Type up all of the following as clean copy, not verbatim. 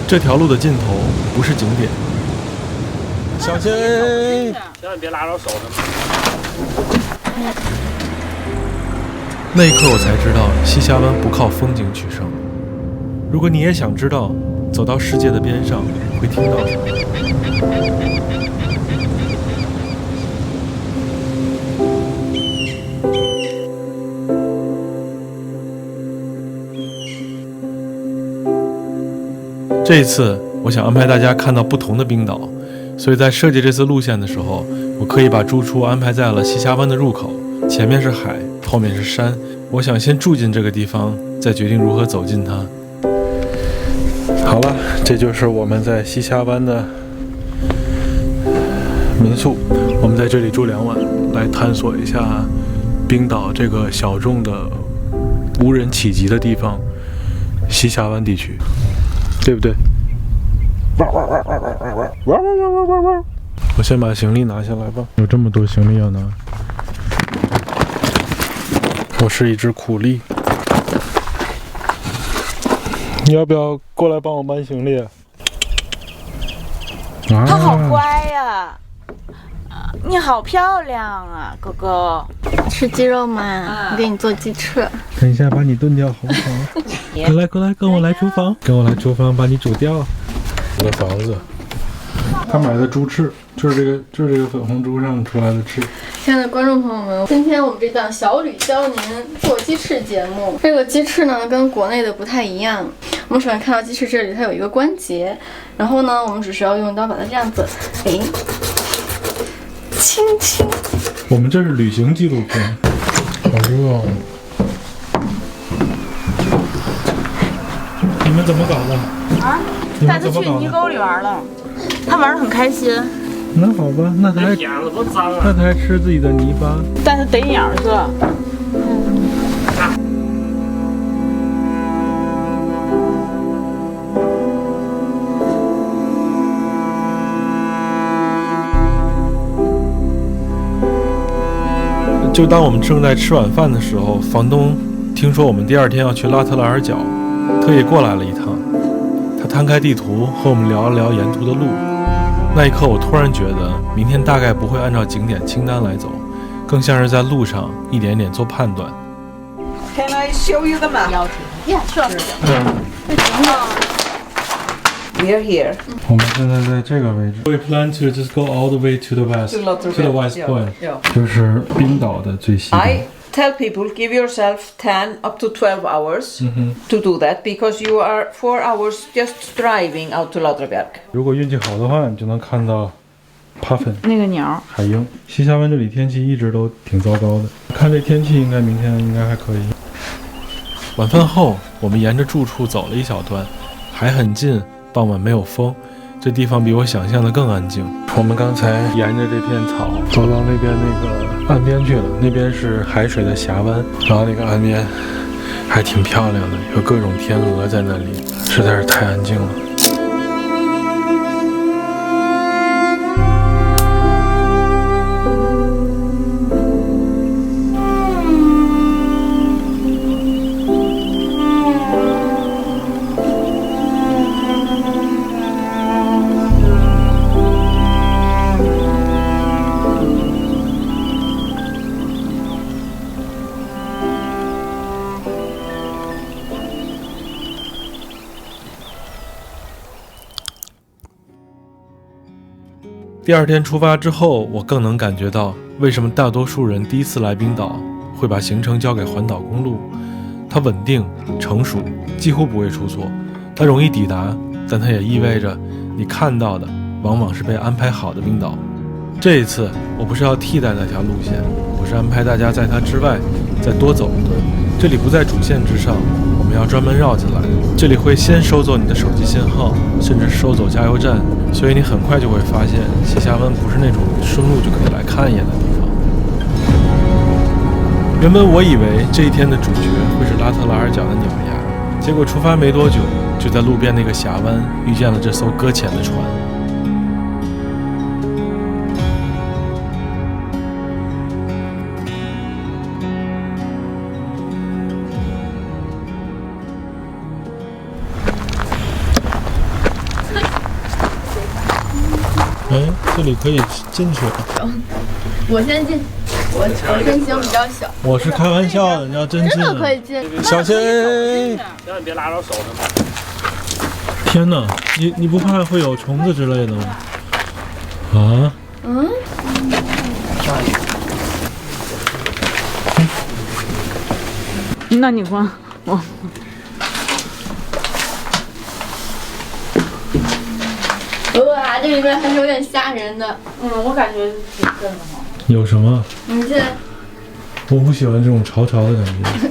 这条路的尽头不是景点。小心！千万别拉着手上。那一刻我才知道，西峡湾不靠风景取胜。如果你也想知道，走到世界的边上会听到什么？这一次，我想安排大家看到不同的冰岛，所以在设计这次路线的时候，我刻意把住处安排在了西峡湾的入口，前面是海，后面是山。我想先住进这个地方，再决定如何走进它。好了，这就是我们在西峡湾的民宿。我们在这里住2晚，来探索一下冰岛这个小众的无人企及的地方——西峡湾地区。对不对？我先把行李拿下来吧，有这么多行李要拿。我是一只苦力，你要不要过来帮我搬行李？他好乖呀！你好漂亮啊，哥哥。吃鸡肉吗？我给你做鸡翅。等一下把你炖掉好不好？过来，跟我来厨房，把你煮掉。我的房子，他买的猪翅，就是这个粉红猪上出来的翅。亲爱的观众朋友们，今天我们这档小吕教您做鸡翅节目，这个鸡翅呢跟国内的不太一样。我们首先看到鸡翅这里它有一个关节，然后呢我们只需要用刀把它这样子，轻轻。我们这是旅行纪录片，好热哦！你们怎么搞的？啊？带他去泥沟里玩了，他玩得很开心。那好吧，那他还吃自己的泥巴。带他逮鸟去了。就当我们正在吃晚饭的时候，房东听说我们第2天要去拉特拉尔角，特意过来了一趟。他摊开地图和我们聊了聊沿途的路。那一刻，我突然觉得明天大概不会按照景点清单来走，更像是在路上一点点做判断。Can I show you the map? Yeah, sure. We're here. 我们现在在这个位置。We plan to just go all the way to the west, to the west point. Yeah. 就是冰岛的最西边。 I tell people give yourself 10 up to 12 hours to do that because you are 4 hours just driving out to Ladrabjarg. 如果运气好的话，你就能看到Puffin 那个鸟。海鹰。西峡湾这里天气一直都挺糟糕的，看这天气应该明天应该还可以。晚饭后，我们沿着住处走了一小段，海很近，傍晚没有风，这地方比我想象的更安静。我们刚才沿着这片草走到那边那个岸边去了，那边是海水的峡湾，然后那个岸边还挺漂亮的，有各种天鹅在那里，实在是太安静了。第2天出发之后，我更能感觉到为什么大多数人第一次来冰岛会把行程交给环岛公路。它稳定、成熟，几乎不会出错。它容易抵达，但它也意味着你看到的往往是被安排好的冰岛。这一次，我不是要替代那条路线，我是安排大家在它之外再多走一段。这里不在主线之上，我们要专门绕进来。这里会先收走你的手机信号，甚至收走加油站，所以你很快就会发现西峡湾不是那种顺路就可以来看一眼的地方。原本我以为这一天的主角会是拉特拉尔角的鸟牙，结果出发没多久，就在路边那个峡湾遇见了这艘搁浅的船。哎，这里可以进去了。我先进，我身形比较小。我是开玩笑的，你要真进，真的可以进。小心！千万别拉着手上吧。天哪，你不怕会有虫子之类的吗？啊？嗯。那你光我。哇，这里面还是有点吓人的。我感觉挺瘆的慌。有什么？你进。我不喜欢这种潮潮的感觉，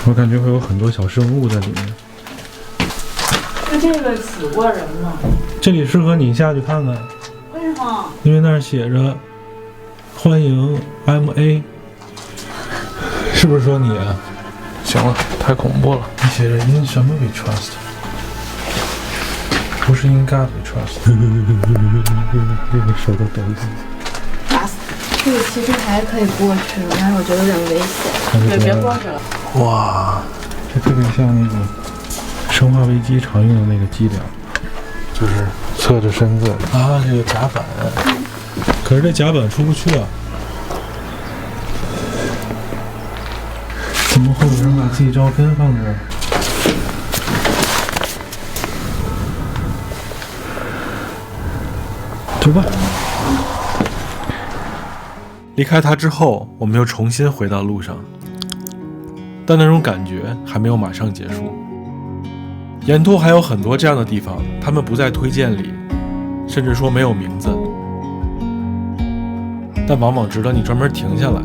我感觉会有很多小生物在里面。那这个死过人吗？这里适合你下去看看。为什么？因为那儿写着欢迎 MA， 是不是说你啊？行了，太恐怖了。你写着 In 什么 we trust， 不是 In God we trust。这个手都抖一抖。这个其实还可以过去，但是我觉得有点危险。对，别过去了。哇，这特别像那个《生化危机》常用的那个机梁，就是侧着身子啊，这个甲板。可是这甲板出不去啊。怎么会有人把自己照片放这儿？走吧。离开它之后，我们又重新回到路上，但那种感觉还没有马上结束。沿途还有很多这样的地方，他们不在推荐里，甚至说没有名字，但往往值得你专门停下来。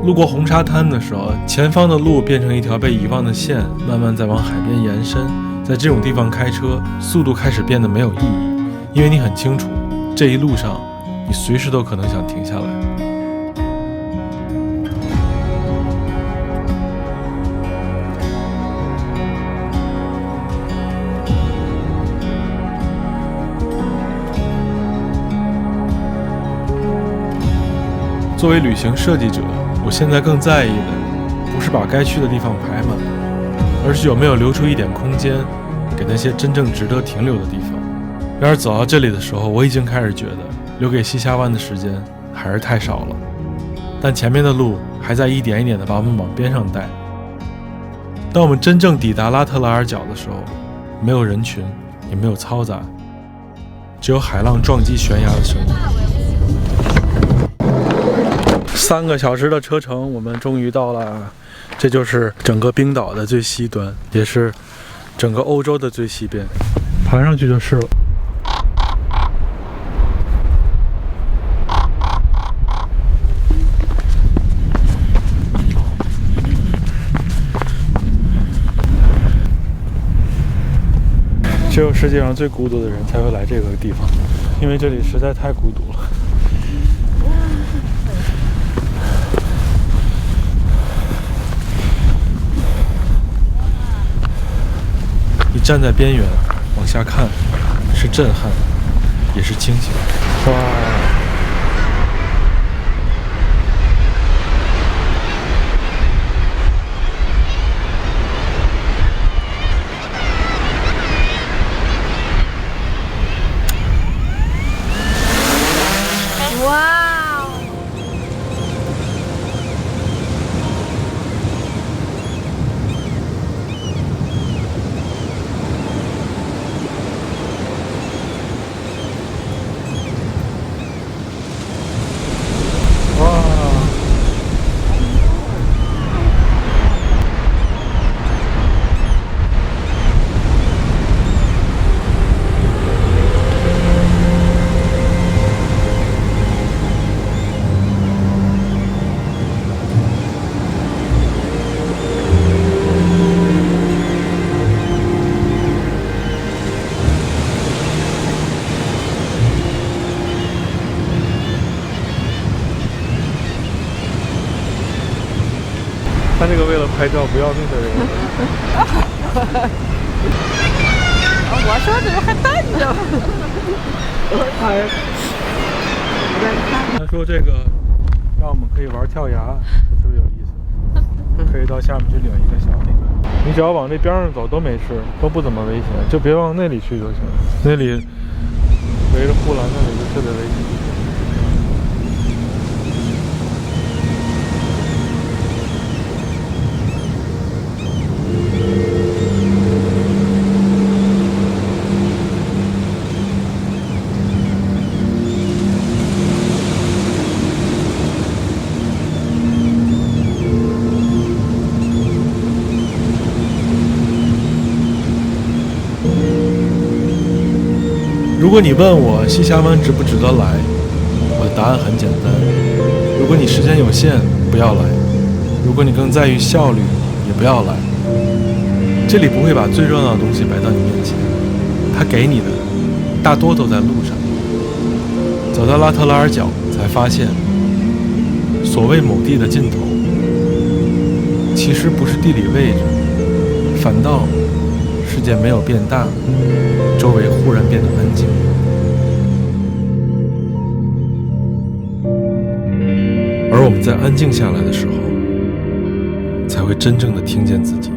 路过红沙滩的时候，前方的路变成一条被遗忘的线，慢慢在往海边延伸。在这种地方开车，速度开始变得没有意义，因为你很清楚，这一路上你随时都可能想停下来。作为旅行设计者，我现在更在意的不是把该去的地方排满，而是有没有留出一点空间给那些真正值得停留的地方。然而走到这里的时候，我已经开始觉得留给西峡湾的时间还是太少了，但前面的路还在一点一点地把我们往边上带。当我们真正抵达拉特拉尔角的时候，没有人群，也没有嘈杂，只有海浪撞击悬崖的声音。3个小时的车程，我们终于到了，这就是整个冰岛的最西端，也是整个欧洲的最西边，爬上去就是了。只有世界上最孤独的人才会来这个地方，因为这里实在太孤独了。你站在边缘往下看，是震撼，也是清醒。哇！他这个为了拍照不要命的人。我说怎么还带着？他说这个让我们可以玩跳崖，特别有意思，可以到下面去领一个小那个。你只要往这边上走都没事，都不怎么危险，就别往那里去就行。那里围着护栏那里就特别危险。如果你问我西峡湾值不值得来，我的答案很简单。如果你时间有限，不要来；如果你更在于效率，也不要来。这里不会把最热闹的东西摆到你面前，它给你的大多都在路上。走到拉特拉尔角，才发现，所谓某地的尽头，其实不是地理位置，反倒世界没有变大，周围忽然变得安静。而我们在安静下来的时候，才会真正的听见自己。